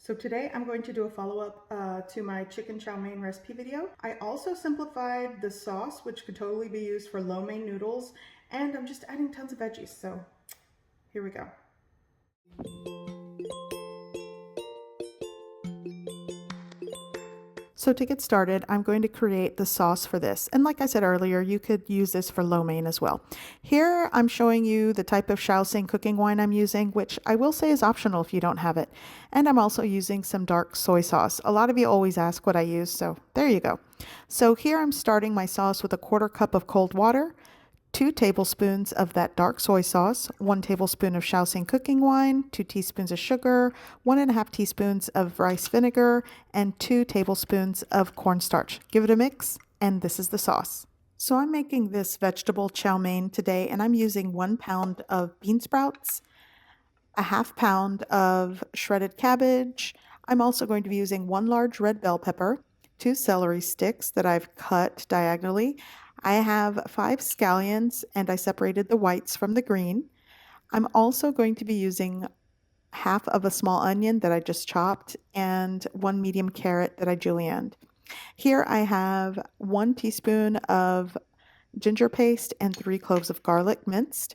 So today I'm going to do a follow-up to my chicken chow mein recipe video. I also simplified the sauce, which could totally be used for lo mein noodles, and I'm just adding tons of veggies, so here we go. So to get started, I'm going to create the sauce for this. And like I said earlier, you could use this for lo mein as well. Here I'm showing you the type of Shaoxing cooking wine I'm using, which I will say is optional if you don't have it. And I'm also using some dark soy sauce. A lot of you always ask what I use, so there you go. So here I'm starting my sauce with a 1/4 cup of cold water, 2 tablespoons of that dark soy sauce, 1 tablespoon of Shaoxing cooking wine, 2 teaspoons of sugar, 1½ teaspoons of rice vinegar, and 2 tablespoons of cornstarch. Give it a mix, and this is the sauce. So I'm making this vegetable chow mein today, and I'm using 1 pound of bean sprouts, a 1/2 pound of shredded cabbage. I'm also going to be using 1 large red bell pepper, 2 celery sticks that I've cut diagonally. I have 5 scallions, and I separated the whites from the green. I'm also going to be using 1/2 of a small onion that I just chopped and 1 medium carrot that I julienned. Here I have 1 teaspoon of ginger paste and 3 cloves of garlic minced.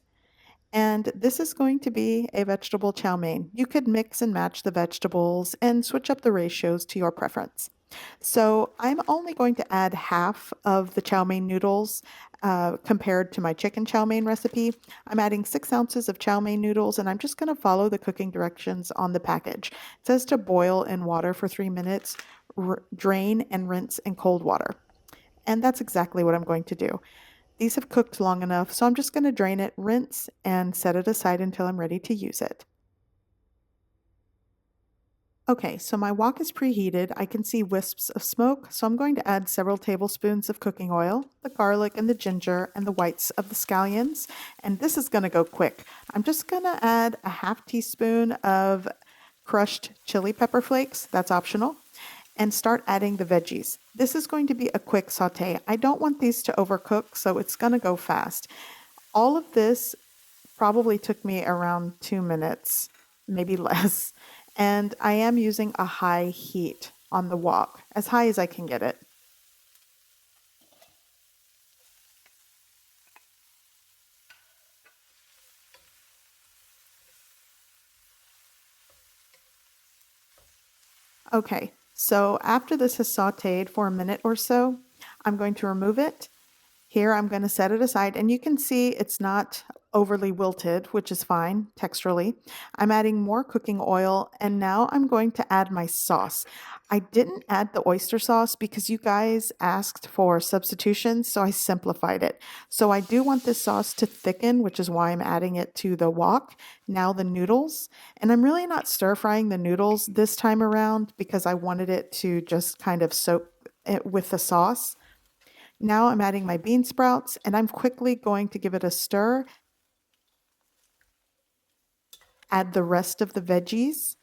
And this is going to be a vegetable chow mein. You could mix and match the vegetables and switch up the ratios to your preference. So I'm only going to add 1/2 of the chow mein noodles compared to my chicken chow mein recipe. I'm adding 6 ounces of chow mein noodles, and I'm just going to follow the cooking directions on the package. It says to boil in water for 3 minutes, drain and rinse in cold water. And that's exactly what I'm going to do. These have cooked long enough, so I'm just going to drain it, rinse, and set it aside until I'm ready to use it. Okay, so my wok is preheated. I can see wisps of smoke, so I'm going to add several tablespoons of cooking oil, the garlic and the ginger, and the whites of the scallions. And this is going to go quick. I'm just going to add a 1/2 teaspoon of crushed chili pepper flakes, that's optional, and start adding the veggies. This is going to be a quick saute. I don't want these to overcook, so it's going to go fast. All of this probably took me around 2 minutes, maybe less. And I am using a high heat on the wok, as high as I can get it. Okay, so after this has sauteed for a minute or so, I'm going to remove it. Here I'm going to set it aside, and you can see it's not overly wilted, which is fine texturally. I'm adding more cooking oil, and now I'm going to add my sauce. I didn't add the oyster sauce because you guys asked for substitutions, so I simplified it. So I do want this sauce to thicken, which is why I'm adding it to the wok. Now the noodles, and I'm really not stir frying the noodles this time around because I wanted it to just kind of soak it with the sauce. Now I'm adding my bean sprouts, and I'm quickly going to give it a stir. Add the rest of the veggies.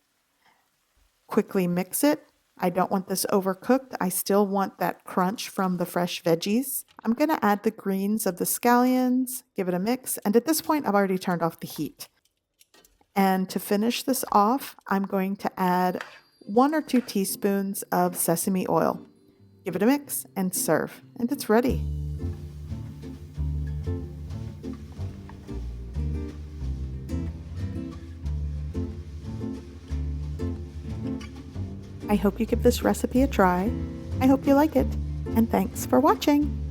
Quickly mix it. I don't want this overcooked. I still want that crunch from the fresh veggies. I'm going to add the greens of the scallions, give it a mix, and at this point I've already turned off the heat. And to finish this off, I'm going to add 1 or 2 teaspoons of sesame oil. Give it a mix and serve, and it's ready. I hope you give this recipe a try. I hope you like it, and thanks for watching.